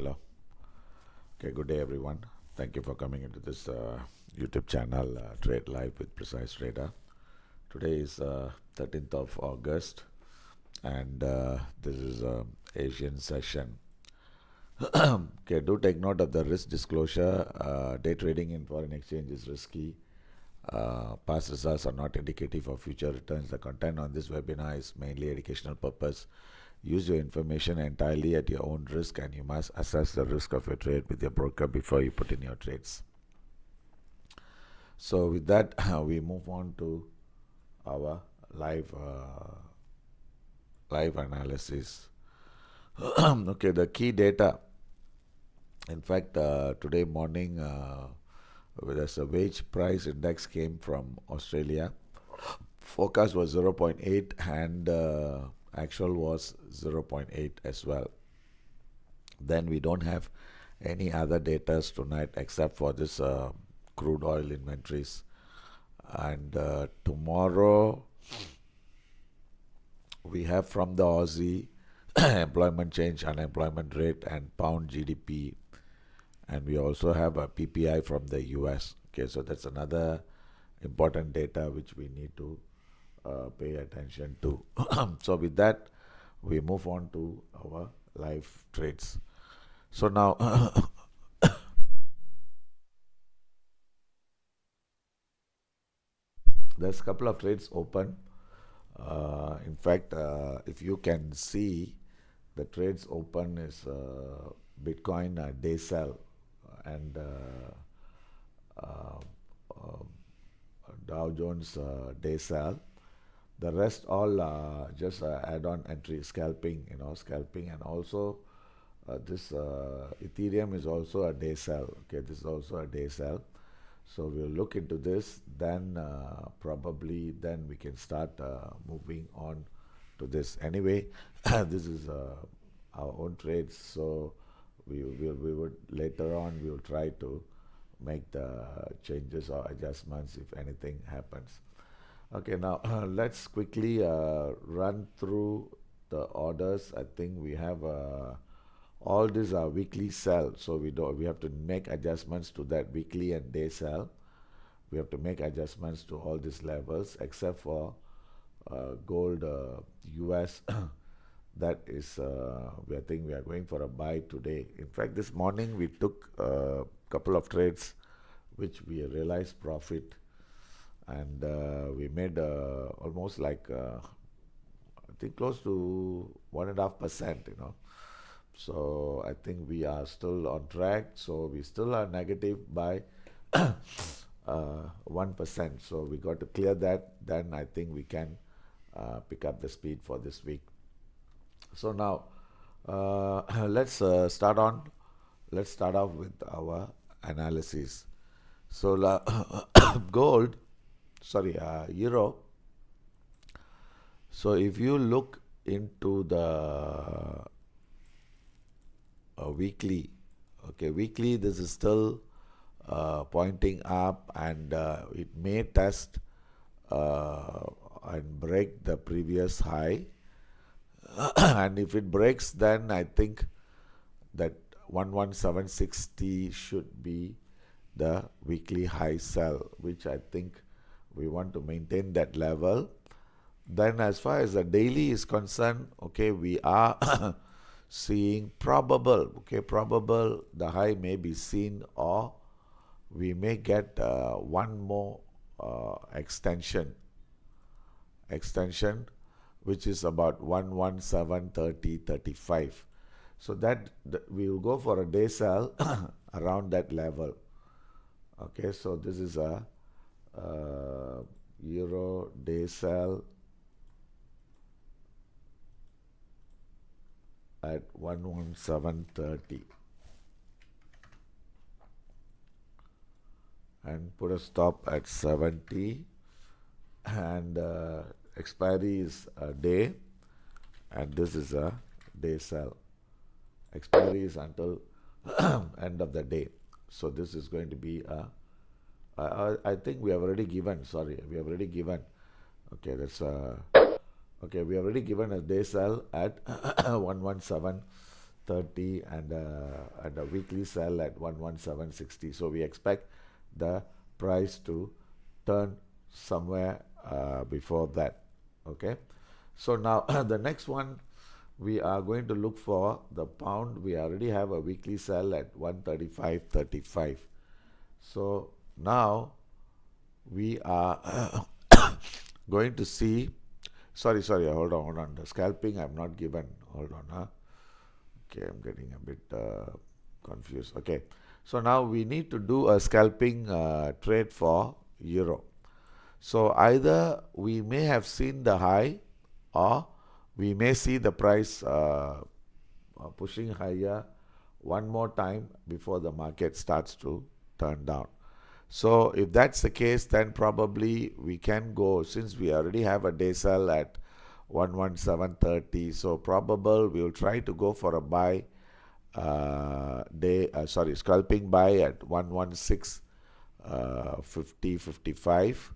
Hello. Okay, good day everyone. Thank you for coming into this YouTube channel, Trade Live with Precise Trader. Today is 13th of August and this is Asian session. Okay, do take note of the risk disclosure. Day trading in foreign exchange is risky. Past results are not indicative of future returns. The content on this webinar is mainly educational purpose. Use your information entirely at your own risk, and you must assess the risk of your trade with your broker before you put in your trades. So with that, we move on to our live analysis. Okay, the key data. In fact, today morning, there's a wage price index came from Australia. Forecast was 0.8 and actual was 0.8 as well. Then we don't have any other data tonight except for this crude oil inventories. And tomorrow we have from the Aussie employment change, unemployment rate, and pound GDP. And we also have a PPI from the US. Okay, so that's another important data which we need to pay attention to. So with that, we move on to our live trades. So now there's a couple of trades open. In fact, if you can see, the trades open is Bitcoin day sell and Dow Jones day sell. The rest all just add-on entry, scalping, scalping, and also this Ethereum is also a day sell. Okay, this is also a day sell. So we'll look into this. Then probably then we can start moving on to this. Anyway, this is our own trades. So we would later on we will try to make the changes or adjustments if anything happens. Okay, now let's quickly run through the orders. I think we have all these are weekly sell, so we have to make adjustments to that weekly and day sell. We have to make adjustments to all these levels except for gold US. That is I think we are going for a buy today. In fact, this morning we took a couple of trades which we realized profit, and we made almost like I think close to 1.5%, So I think we are still on track. So we still are negative by 1%. So we got to clear that. Then I think we can pick up the speed for this week. So now let's start off with our analysis. So euro. So if you look into the weekly, weekly, this is still pointing up, and it may test and break the previous high. And if it breaks, then I think that 11760 should be the weekly high sell, which I think we want to maintain that level. Then as far as the daily is concerned, we are seeing probable the high may be seen, or we may get one more extension which is about 11730.35. so that we will go for a day sell around that level. So this is a euro day sell at 11730 and put a stop at 70, and expiry is a day, and this is a day sell. Expiry is until end of the day. So this is going to be I think we have already given, we have already given we have already given a day sell at 117 and a weekly sell at 11760. So we expect the price to turn somewhere before that. Okay, so now the next one we are going to look for the pound. We already have a weekly sell at 135.35. So now we are going to see, sorry, hold on, the scalping I'm not given, hold on, okay, I'm getting a bit confused. Okay, so now we need to do a scalping trade for euro. So either we may have seen the high, or we may see the price pushing higher one more time before the market starts to turn down. So if that's the case, then probably we can go, since we already have a day sell at 11730, so probable we'll try to go for a buy scalping buy at 11650 55.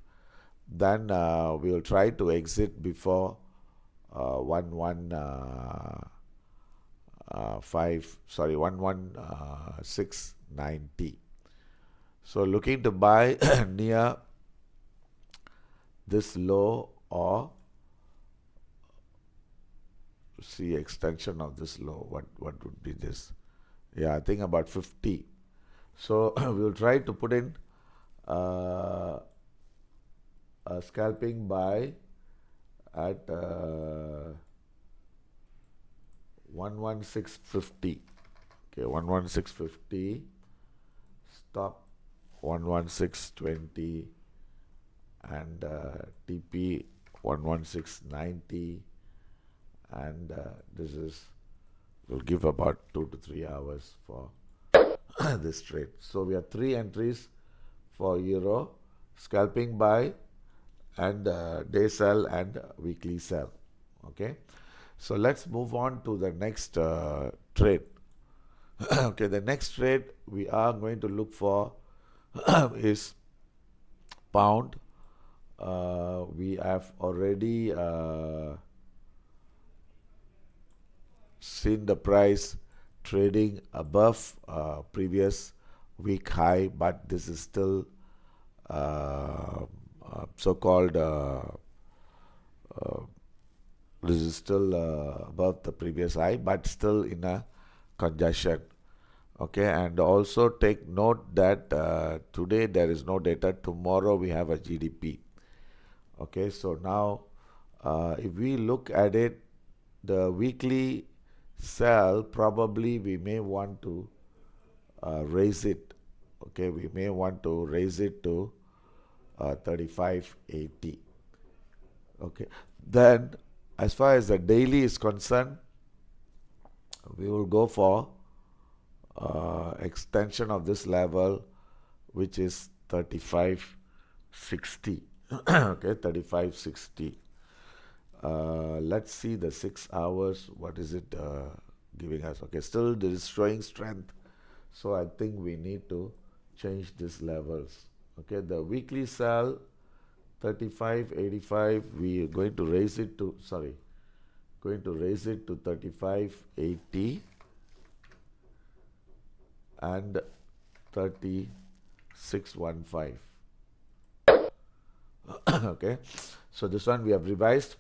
Then we'll try to exit before 11690. So looking to buy near this low, or see extension of this low. What would be this? Yeah, I think about 50. So we'll try to put in a scalping buy at 11650. Okay, 11650. Stop 11620, and TP 11690, and this is, will give about 2 to 3 hours for this trade. So we have 3 entries for euro: scalping buy, and day sell, and weekly sell. Okay, so let's move on to the next trade. Okay, the next trade we are going to look for is pound. We have already seen the price trading above previous week high, but this is still so-called this is still above the previous high, but still in a congestion. Okay, and also take note that today there is no data. Tomorrow we have a GDP. Okay, so now if we look at it, the weekly sell, probably we may want to raise it. Okay, we may want to raise it to 35.80. Okay, then as far as the daily is concerned, we will go for extension of this level, which is 35.60. Okay, 35.60. Let's see the 6 hours. What is it giving us? Okay, still this is showing strength, so I think we need to change these levels. Okay, the weekly sell 35.85, we are going to raise it to 35.80 and 36.15. Okay, so this one we have revised.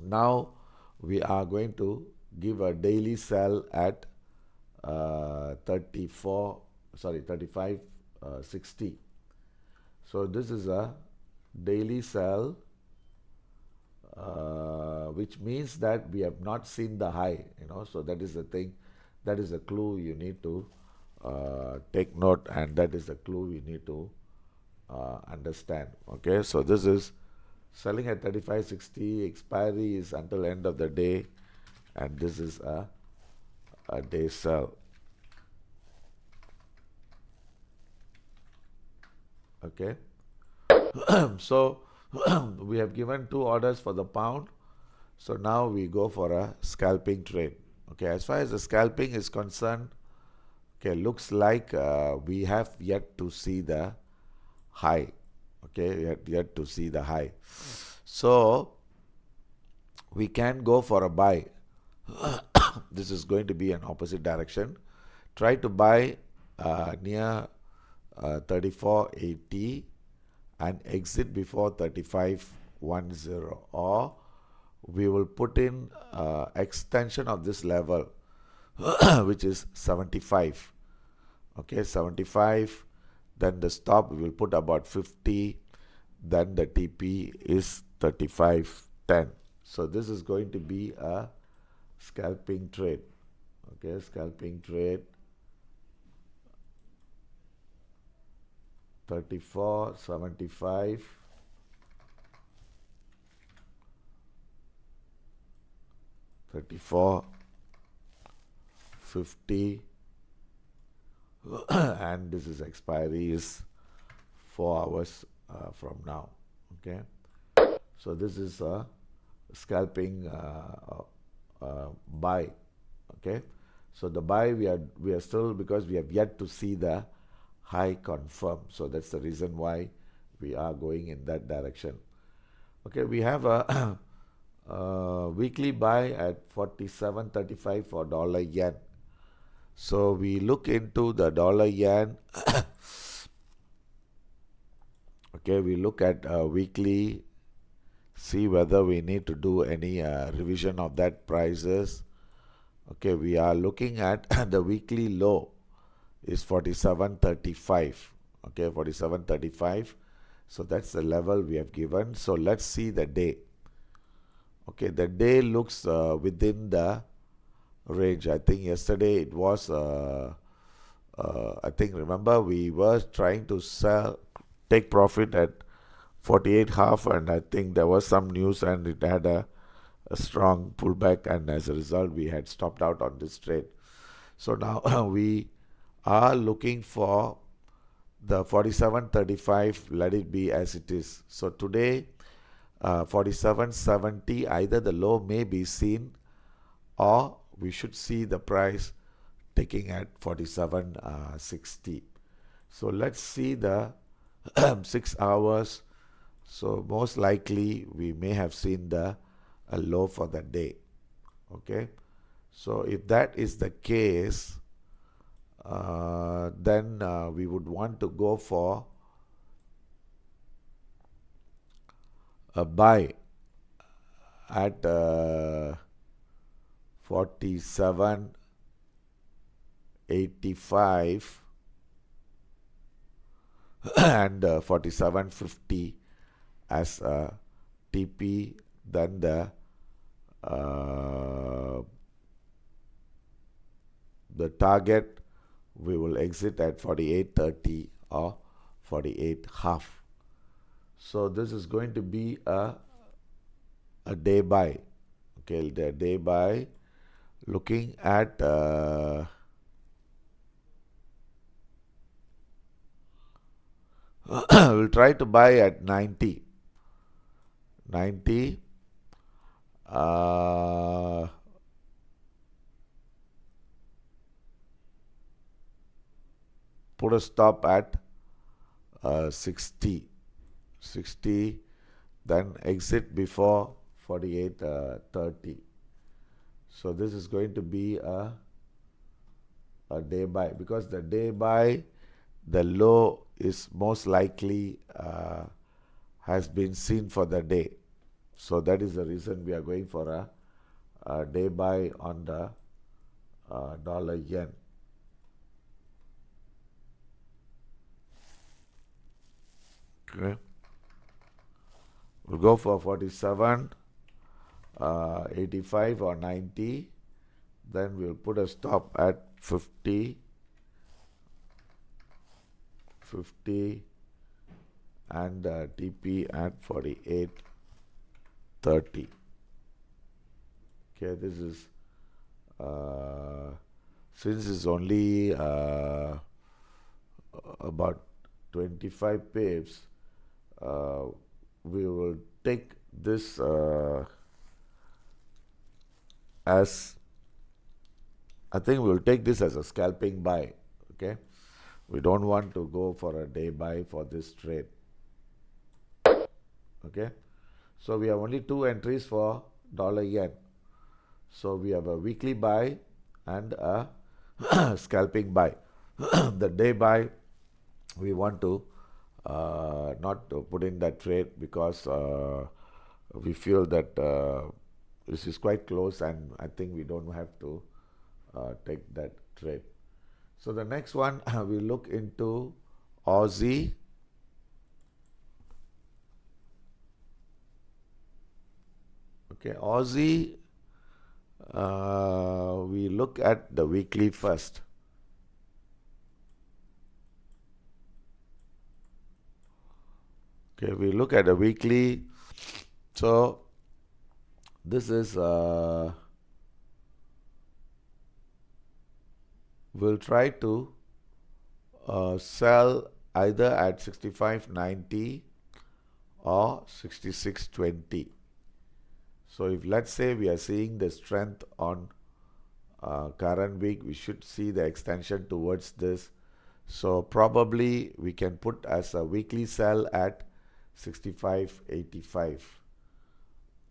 Now we are going to give a daily sell at 35.60. So this is a daily sell, which means that we have not seen the high, so that is the thing, that is a clue you need to take note, and that is the clue you need to understand. Okay, so this is selling at 35.60, expiry is until end of the day, and this is a day sell. Okay, so we have given 2 orders for the pound, so now we go for a scalping trade. Okay, as far as the scalping is concerned, okay, looks like we have yet to see the high. Okay, yet to see the high, so we can go for a buy. this is going to be an opposite direction. Try to buy near 34.80 and exit before 35.10, or we will put in extension of this level which is 75. Okay, 75, then the stop we will put about 50, then the TP is 35.10. So this is going to be a scalping trade. Okay, scalping trade 34.75, 34.50, and this is expiry is 4 hours from now. Okay, so this is a scalping buy. Okay, so the buy we are still, because we have yet to see the high confirm, so that's the reason why we are going in that direction. Okay, we have a weekly buy at 47.35 for dollar yen. So we look into the dollar yen. Okay, we look at weekly, see whether we need to do any revision of that prices. Okay, we are looking at the weekly low is 47.35. Okay, 47.35. So that's the level we have given. So let's see the day. Okay, the day looks within the range. I think yesterday it was I think, remember, we were trying to take profit at 48.5, and I think there was some news and it had a strong pullback, and as a result we had stopped out on this trade. So now we are looking for the 47.35, let it be as it is. So today 47.70, either the low may be seen, or we should see the price taking at 47.60. So let's see the 6 hours. So most likely we may have seen a low for the day. Okay, so if that is the case, then we would want to go for a buy at 47.85 and 47.50 as a TP, then the target we will exit at 48.30 or 48.5. So this is going to be a day buy. Okay, the day buy, looking at we'll try to buy at 90. Put a stop at 60, then exit before 48.30. So this is going to be a day buy, because the day buy, the low is most likely has been seen for the day. So that is the reason we are going for a day buy on the dollar yen. Okay, we'll go for 47.85 or 90. Then we'll put a stop at 50, and TP at 48.30. Okay, this is since it's only about 25 pips, we will take this as, I think we will take this as a scalping buy. Okay, we don't want to go for a day buy for this trade. Okay, so we have only 2 entries for dollar yen. So we have a weekly buy and a scalping buy. The day buy, we want to not to put in that trade because we feel that this is quite close, and I think we don't have to take that trade. So the next one we look into Aussie. Okay, Aussie, we look at the weekly first. Okay, we look at the weekly. So this is we'll try to sell either at 65.90 or 66.20. So if let's say we are seeing the strength on current week, we should see the extension towards this. So probably we can put as a weekly sell at 65.85.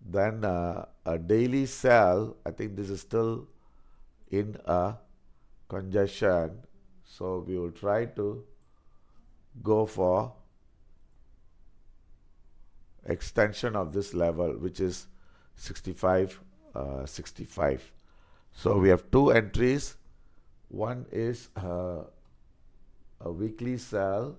Then a daily sell, I think this is still in a congestion, so we will try to go for extension of this level, which is 65.65. So we have two entries. One is a weekly sell,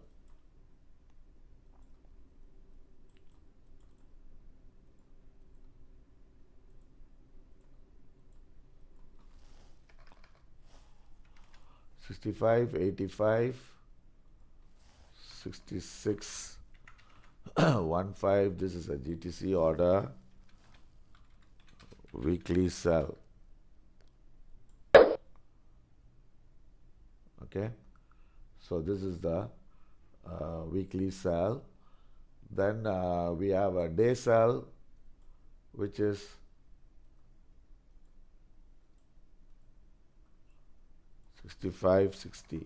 $65.85, 66.15. This is a GTC order, weekly sell. Okay, so this is the weekly sell. Then we have a day sell, which is 65.60.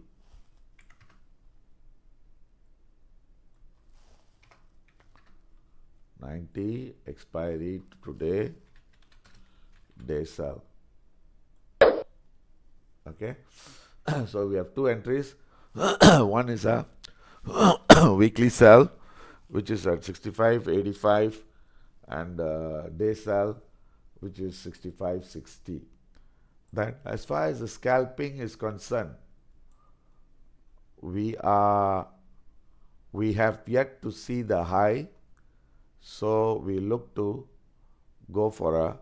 $90 expiry today, day sell. Okay, so we have two entries. One is a weekly sell, which is at 65.85, and day sell, which is 65.60. Then as far as the scalping is concerned, we have yet to see the high, so we look to go for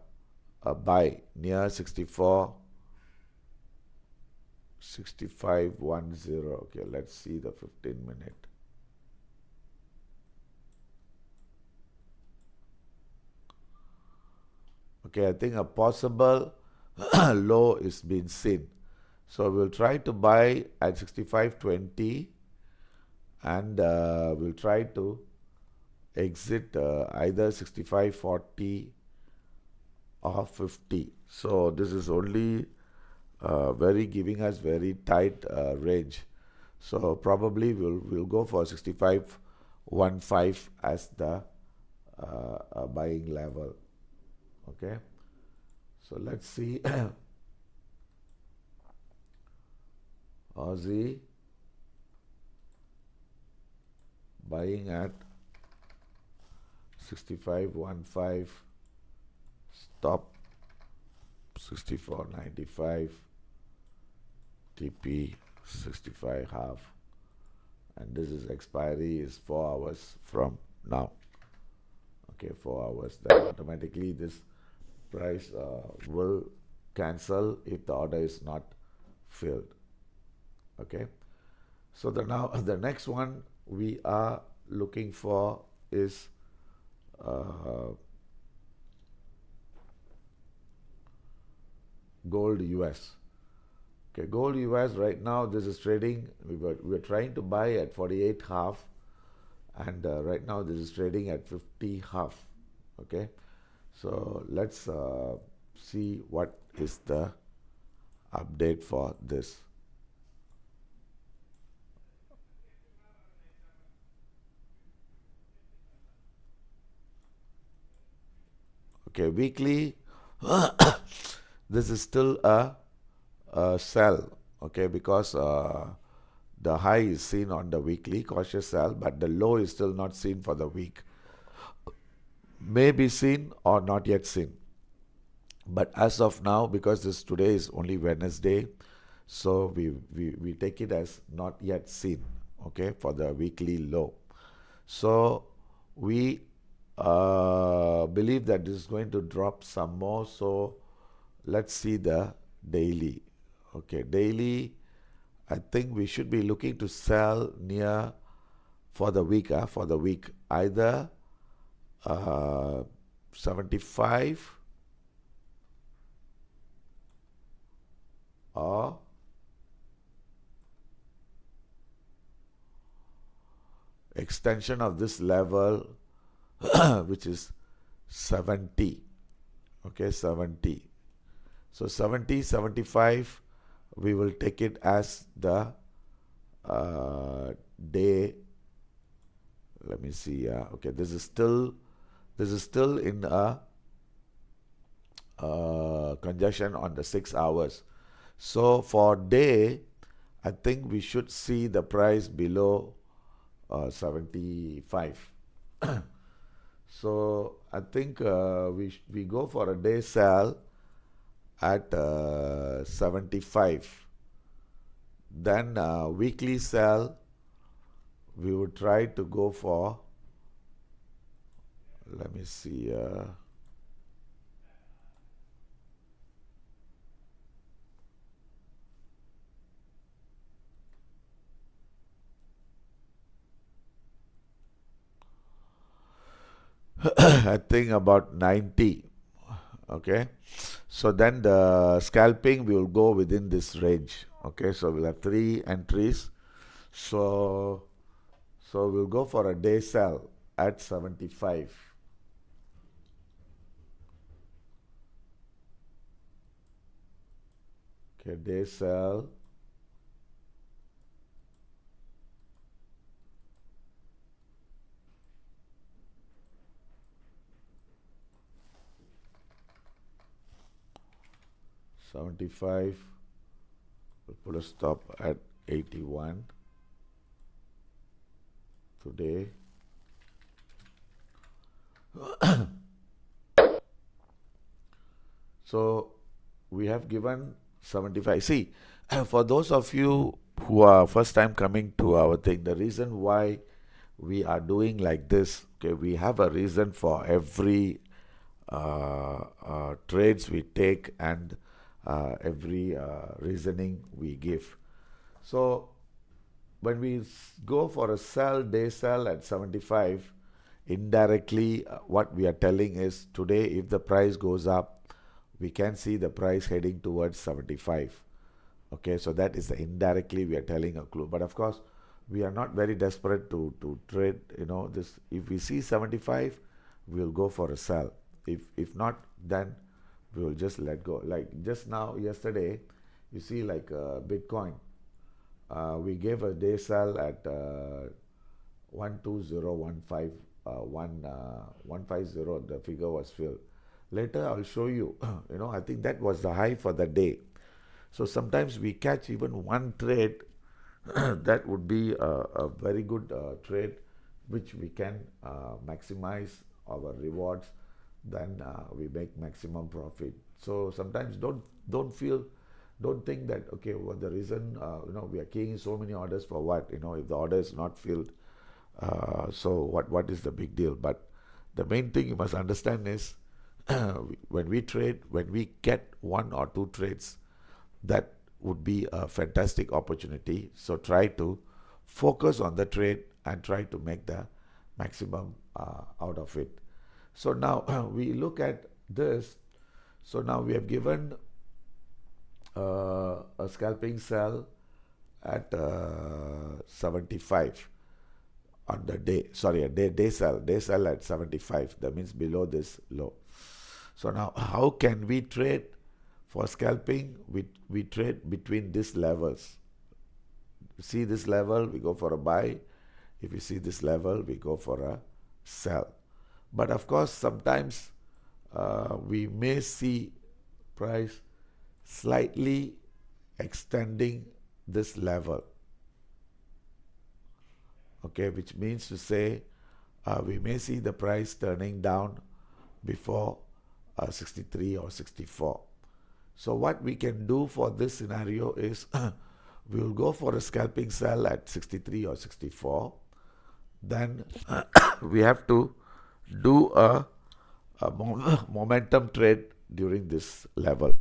a buy near 65.10. Okay, let's see the 15-minute. Okay, I think a possible low is being seen. So we'll try to buy at 65.20, and we'll try to exit either 65.40 or 50. So this is only giving us very tight range. So probably we'll go for 65.15 as the buying level. Okay, so let's see. Aussie buying at 65.15, stop 64.95, TP 65.5, and this is expiry is 4 hours from now. Okay, 4 hours. Then automatically this price will cancel if the order is not filled. Okay, so the next one we are looking for is gold US. Okay, gold US right now, this is trading, we're trying to buy at 48.5, and right now this is trading at 50.5. Okay, so let's see what is the update for this. Okay, weekly this is still a sell, okay, because the high is seen on the weekly, cautious sell, but the low is still not seen for the week. May be seen or not yet seen. But as of now, because this today is only Wednesday, so we take it as not yet seen, okay, for the weekly low. So we believe that this is going to drop some more. So let's see the daily. Okay, daily, I think we should be looking to sell near for the week, either 75 or extension of this level which is 70. Okay, 70. So 70, 75, we will take it as the day. Let me see. Okay, this is still in a conjunction on the 6 hours. So for day, I think we should see the price below 75. So I think we go for a day sell at 75. Then weekly sell, we would try to go for, let me see, I think about 90. Okay, so then the scalping we will go within this range. Okay, so we'll have 3 entries. So we'll go for a day sell at 75. Okay, day sell. $75. We'll put a stop at 81 today. So we have given 75. See, for those of you who are first time coming to our thing, the reason why we are doing like this, okay, we have a reason for every trades we take and every reasoning we give. So when we go for a sell, day sell at 75, indirectly what we are telling is today if the price goes up, we can see the price heading towards 75. Okay, so that is indirectly we are telling a clue. But of course, we are not very desperate to trade, this. If we see 75, we'll go for a sell. If not, then we will just let go. Like just now, yesterday, you see like Bitcoin, we gave a day sell at 12015, 150, the figure was filled. Later I'll show you, I think that was the high for the day. So sometimes we catch even one trade that would be a very good trade, which we can maximize our rewards. Then we make maximum profit. So sometimes don't think that okay, what the reason we are keying so many orders for what, if the order is not filled, so what is the big deal? But the main thing you must understand is when we trade, when we get 1 or 2 trades, that would be a fantastic opportunity. So try to focus on the trade and try to make the maximum out of it. So now we look at this. So now we have given a scalping sell at 75 on the day. Sorry, a day sell at 75. That means below this low. So now how can we trade for scalping? We trade between these levels. See this level, we go for a buy. If you see this level, we go for a sell. But of course, sometimes we may see price slightly extending this level, okay, which means to say we may see the price turning down before 63 or 64. So what we can do for this scenario is we will go for a scalping sell at 63 or 64. Then we have to do a momentum trade during this level.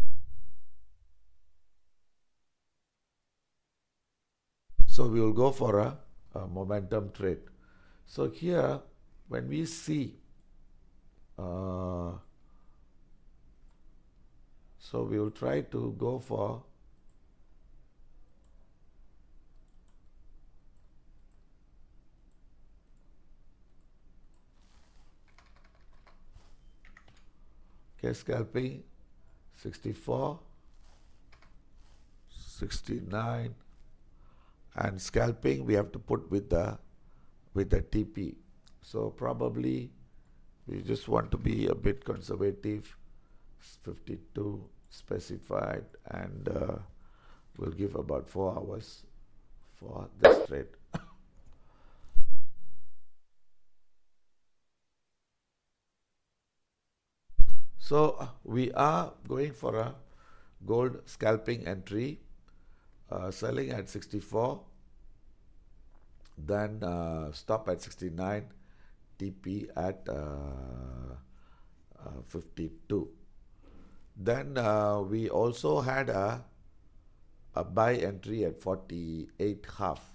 So we will go for a momentum trade. So here, when we see, so we will try to go for scalping 64, 69, and scalping we have to put with the TP. So probably we just want to be a bit conservative. 52 specified, and we'll give about 4 hours for this trade. So we are going for a gold scalping entry, selling at 64, then stop at 69, TP at 52. Then we also had a buy entry at 48 half.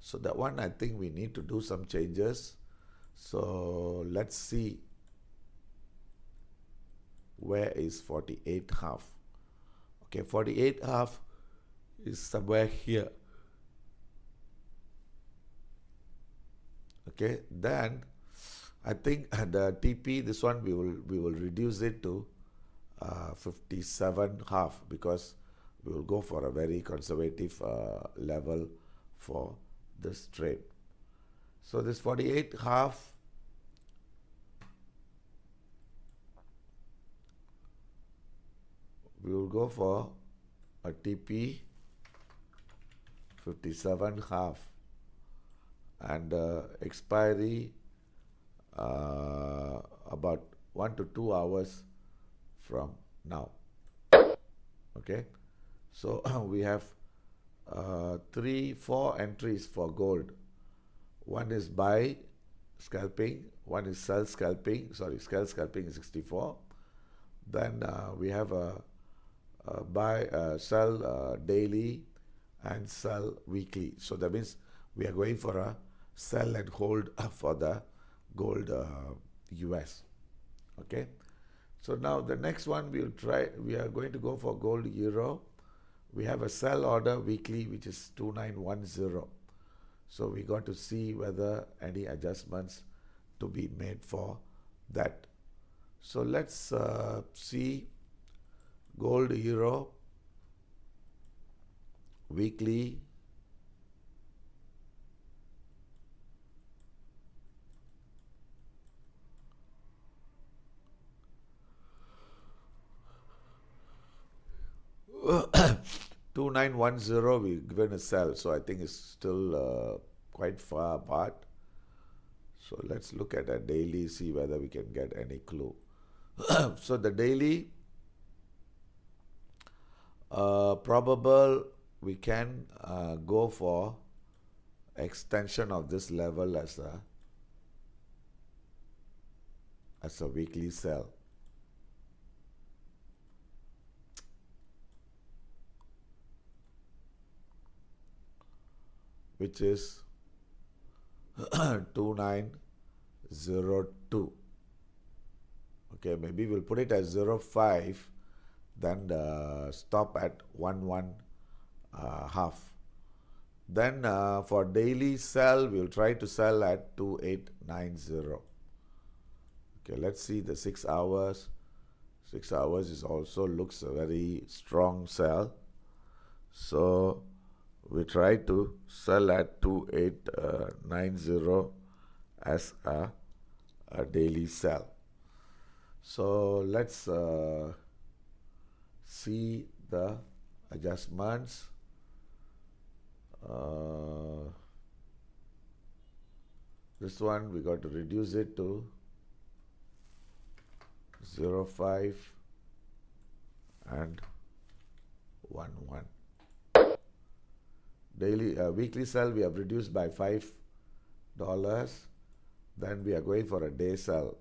So that one, I think we need to do some changes. So let's see where is 48 half. Okay, 48 half is somewhere here. Okay, then I think the TP, this one we will reduce it to 57 half, because we will go for a very conservative level for this trade. So this 48 half we will go for a TP 57 half, and expiry about 1 to 2 hours from now. Okay, so we have 3-4 entries for gold. One is buy scalping, one is sell scalping, scalp scalping is 64. Then we have a buy, sell daily and sell weekly. So that means we are going for a sell and hold for the gold US. Okay. So now the next one we are going to go for gold euro. We have a sell order weekly, which is 2910. So we got to see whether any adjustments to be made for that. So let's see gold euro weekly. $2910 we've given a sell, so I think it's still quite far apart. So let's look at a daily, see whether we can get any clue. So the daily probable we can go for extension of this level as a weekly sell. Which is 2902. Okay, maybe we'll put it as 05, then stop at 11 half. Then for daily sell, we'll try to sell at 2890. Okay, let's see the 6 hours. 6 hours is also looks a very strong sell. So we try to sell at 2890 as a daily sell. So let's see the adjustments. This one we got to reduce it to 0.5 and 1.1. Weekly sell we have reduced by $5. Then we are going for a day sell.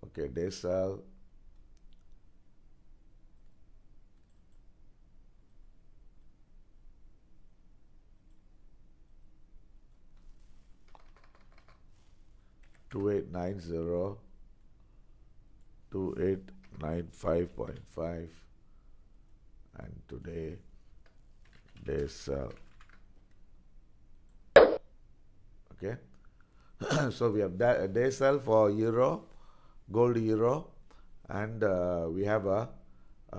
Okay, day sell. $2,890, 2,895.5, and today day sell. Okay. So we have day sell for euro, gold euro, and we have a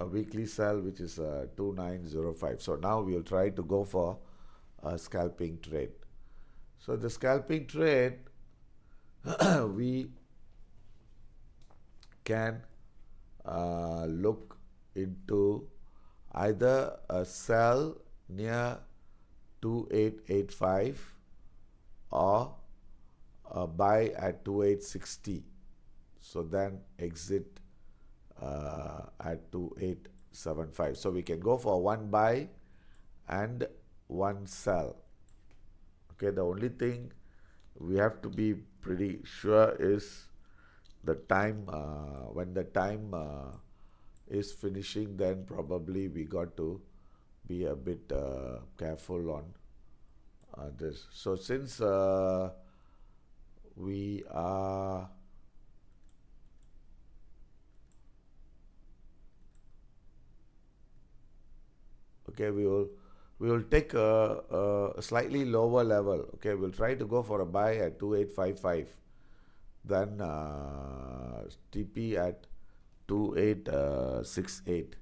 weekly sell which is 2,905. So now we will try to go for a scalping trade. So the scalping trade we can look into either a sell near 2,885 or a buy at 2,860. So then exit at 2,875. So we can go for one buy and one sell. Okay, the only thing we have to be pretty sure is the time. When the time is finishing, then probably we got to be a bit careful on this. So since we are okay, we will take a slightly lower level. Okay, we'll try to go for a buy at 2,855, then TP at 2,868.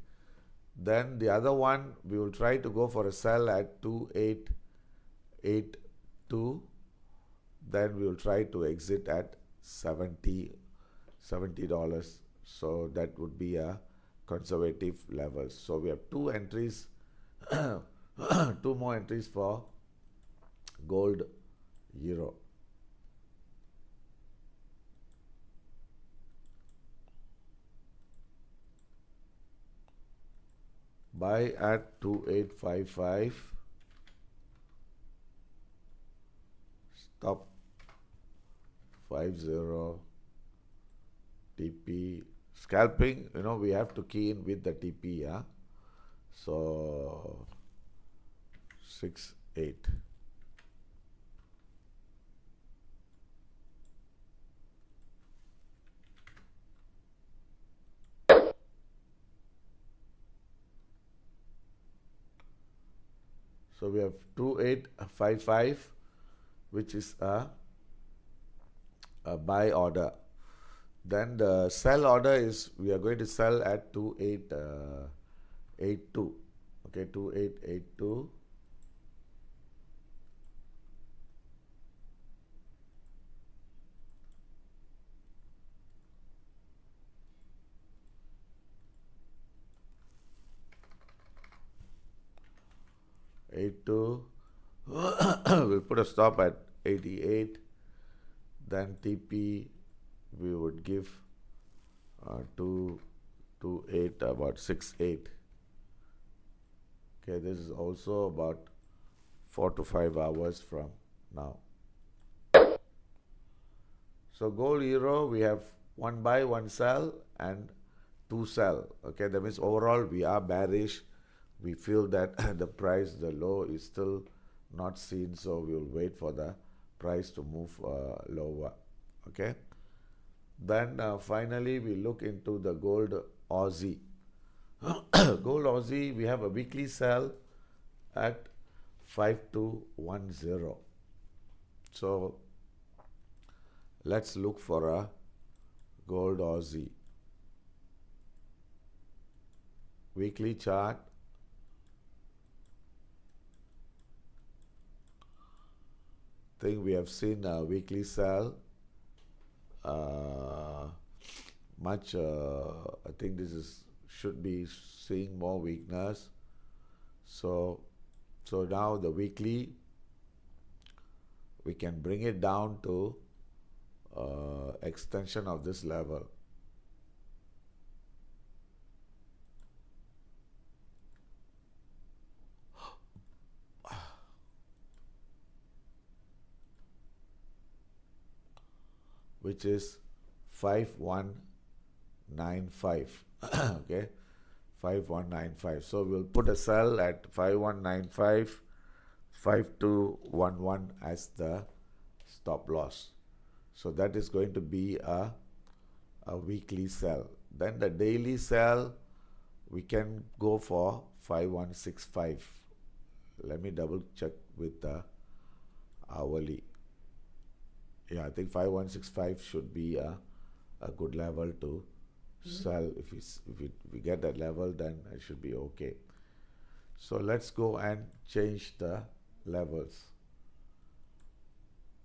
Then the other one we will try to go for a sell at 2,882. Then we will try to exit at $70. So that would be a conservative level. So we have two entries, two more entries for gold euro. Buy at 2,855. Stop 50. TP. Scalping, we have to key in with the TP, yeah. So 6.8. So we have 2,855, which is a buy order. Then the sell order is we are going to sell at 2,882. Okay, 2,882. We'll put a stop at 88. Then TP we would give 228, about 6.8. Okay, this is also about 4 to 5 hours from now. So gold euro we have one buy, one sell, and two sell. Okay, that means overall we are bearish. We feel that the price, the low is still not seen, so we will wait for the price to move lower. Okay. Then finally we look into the gold Aussie. Gold Aussie, we have a weekly sell at 5,210. So let's look for a gold Aussie. Weekly chart. Think we have seen a weekly sell. I think this should be seeing more weakness. So now the weekly, we can bring it down to extension of this level. Which is 5195. Okay, 5195. So we'll put a sell at 5195, 5211 as the stop loss. So that is going to be a weekly sell. Then the daily sell, we can go for 5165. Let me double check with the hourly. Yeah, I think 5165 should be a good level to sell. If we get that level, then it should be okay. So let's go and change the levels.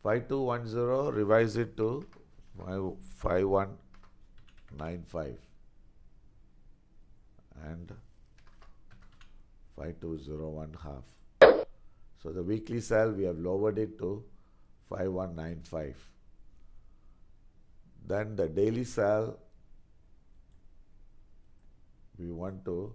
5210, revise it to 5195 and 5201 half. So the weekly sell, we have lowered it to 5195. Then the daily sell, we want to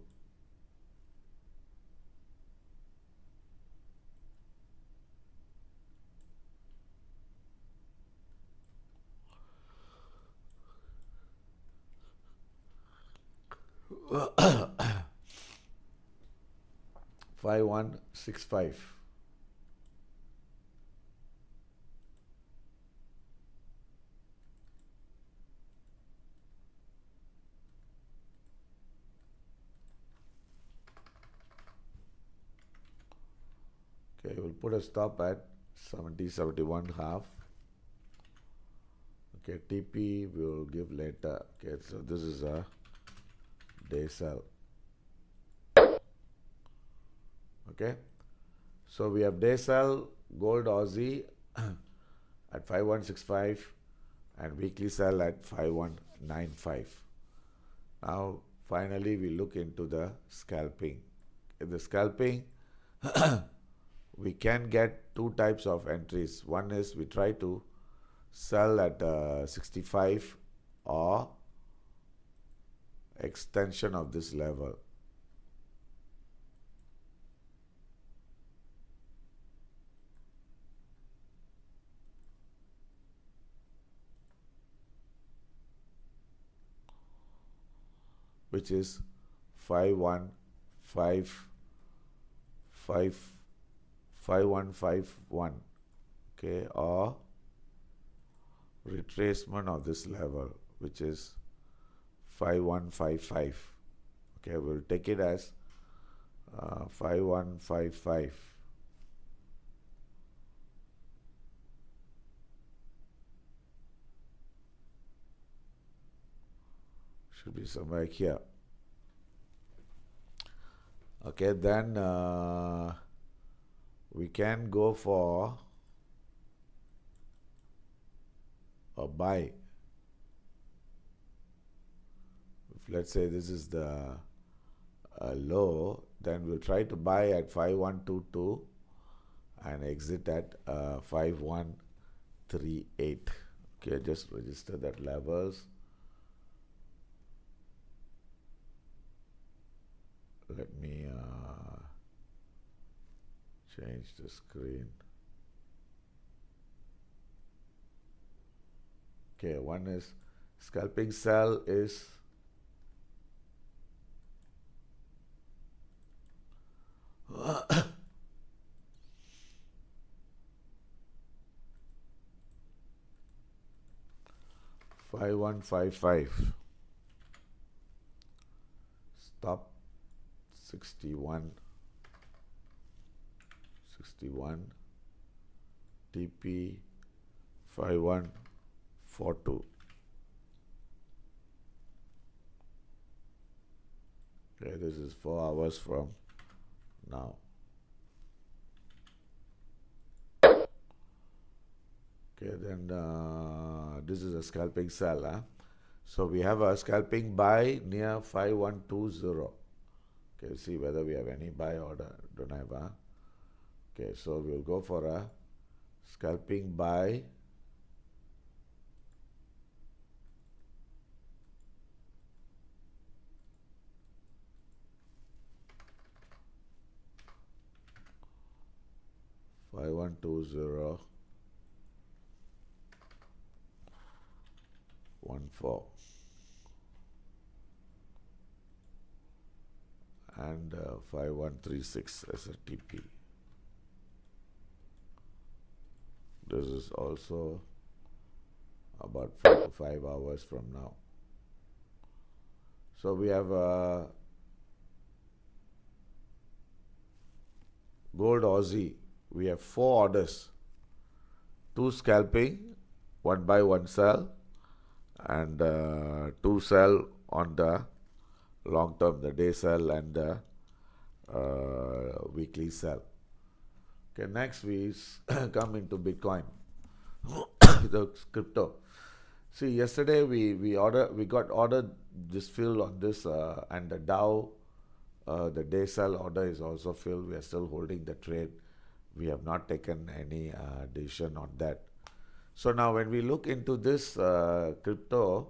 five one six five. Okay, we'll put a stop at 70.71 half. Okay, TP we will give later. Okay, so this is a day sell. Okay, so we have day sell gold Aussie at 5165 and weekly sell at 5195. Now finally we look into the scalping. In the scalping, we can get two types of entries. One is we try to sell at 65 or extension of this level. Which is 5151, okay, or retracement of this level, which is 5155. Okay, we'll take it as 5155. Should be somewhere here. Okay, then we can go for a buy. If let's say this is the low, then we'll try to buy at 5122 and exit at 5138. Okay, just register that levels. Let me change the screen. Okay, one is scalping sell is $5155. Stop 61. TP 5142. Okay, this is 4 hours from now. Okay, then this is a scalping sell. So we have a scalping buy near 5120. Okay, see whether we have any buy order. Don't have, huh? Okay, so we'll go for a scalping buy. Five one two zero 14 and 5136 as a TP. This is also about 4 to 5 hours from now. So we have gold Aussie. We have 4 orders, 2 scalping, 1 buy 1 sell, and 2 sell on the long term, the day sell and the weekly sell. Okay, next we come into Bitcoin, the crypto. See, yesterday we got ordered this fill on this, and the Dow, the day sell order is also filled. We are still holding the trade. We have not taken any decision on that. So now when we look into this crypto,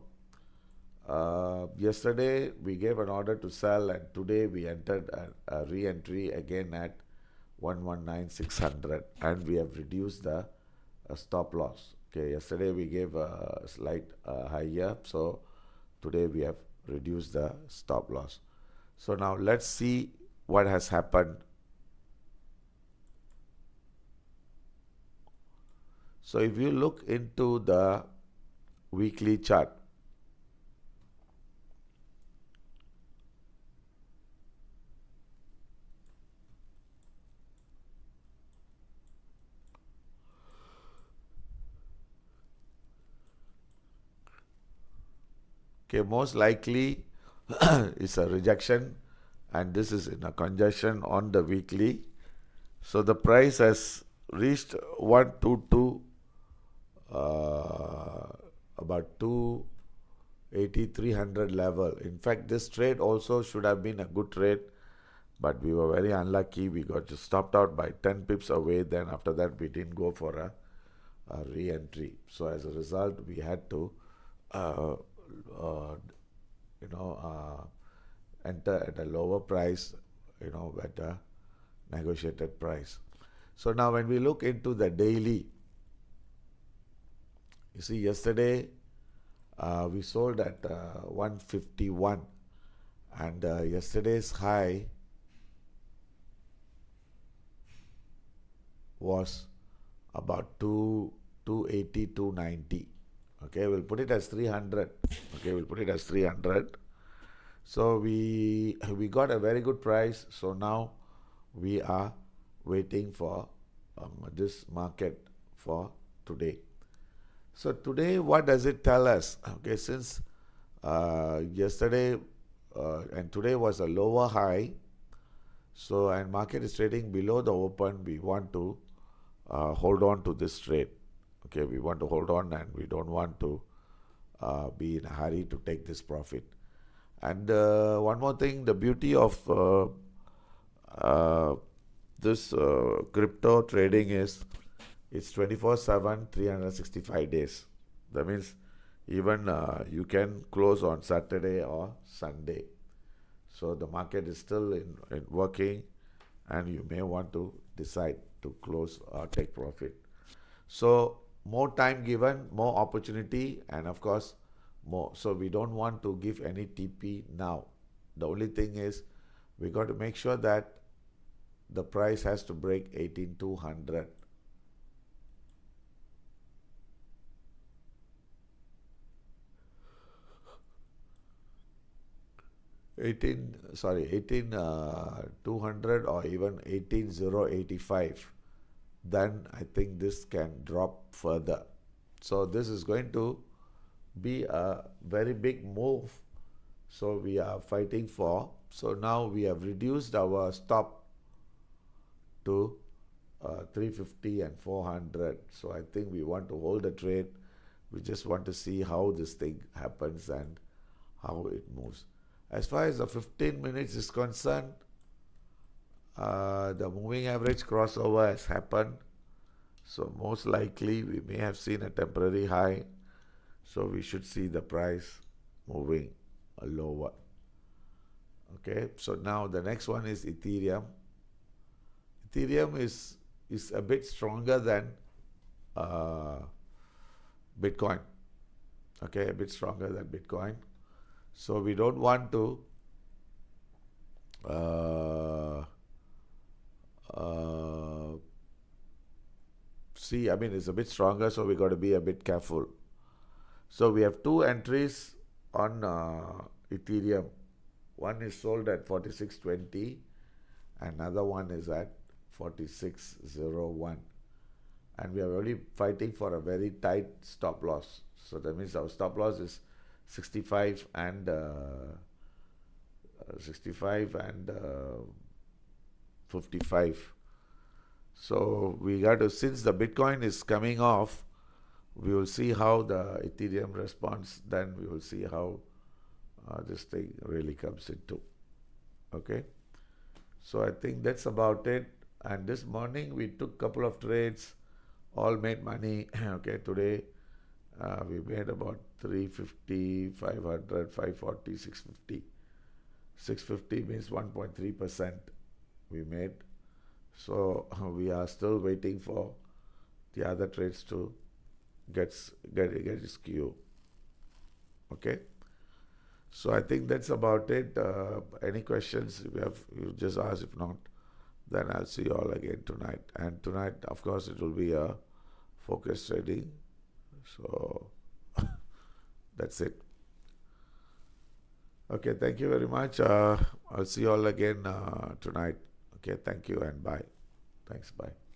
yesterday we gave an order to sell, and today we entered a re-entry again at 119,600, and we have reduced the stop loss. Okay, yesterday we gave a slight higher, so today we have reduced the stop loss. So now let's see what has happened. So if you look into the weekly chart, okay, most likely it's a rejection, and this is in a congestion on the weekly. So the price has reached 122, about 280, 300 level. In fact, this trade also should have been a good trade, but we were very unlucky. We got just stopped out by 10 pips away. Then after that, we didn't go for a re-entry. So as a result, we had to enter at a lower price, at a negotiated price. So now when we look into the daily, you see yesterday we sold at 151, and yesterday's high was about 280, 290. Okay, we'll put it as 300. Okay, we'll put it as 300. So we got a very good price. So now we are waiting for this market for today. So today, what does it tell us? Okay, since yesterday and today was a lower high, so and market is trading below the open, we want to hold on to this trade. Okay, we want to hold on, and we don't want to be in a hurry to take this profit. And one more thing, the beauty of this crypto trading is it's 24/7, 365 days. That means even you can close on Saturday or Sunday. So the market is still in working, and you may want to decide to close or take profit. So more time given, more opportunity, and of course more. So we don't want to give any TP now. The only thing is we got to make sure that the price has to break 18,200. Eighteen 200 or even 18,085, then I think this can drop further. So this is going to be a very big move. So we are fighting for. So now we have reduced our stop to 350 and 400. So I think we want to hold the trade. We just want to see how this thing happens and how it moves. As far as the 15 minutes is concerned, the moving average crossover has happened. So most likely we may have seen a temporary high. So we should see the price moving lower. Okay, so now the next one is Ethereum. Ethereum is a bit stronger than uh, Bitcoin. Okay, a bit stronger than Bitcoin. So we don't want to uh, uh, see, I mean, it's a bit stronger, so we got to be a bit careful. So we have two entries on Ethereum. One is sold at 46.20, another one is at 46.01. And we are already fighting for a very tight stop loss. So that means our stop loss is 65 and 55. So we got to, since the Bitcoin is coming off, we will see how the Ethereum responds. Then we will see how this thing really comes into. Okay. So I think that's about it. And this morning we took a couple of trades, all made money. Okay, today we made about 350, 500, 540, 650. 650 means 1.3% we made. So we are still waiting for the other trades to get its queue. Okay. So I think that's about it. Any questions you just ask. If not, then I'll see you all again tonight. And tonight, of course, it will be a focus trading. So that's it. Okay, thank you very much. I'll see you all again tonight. Okay, thank you and bye. Thanks, bye.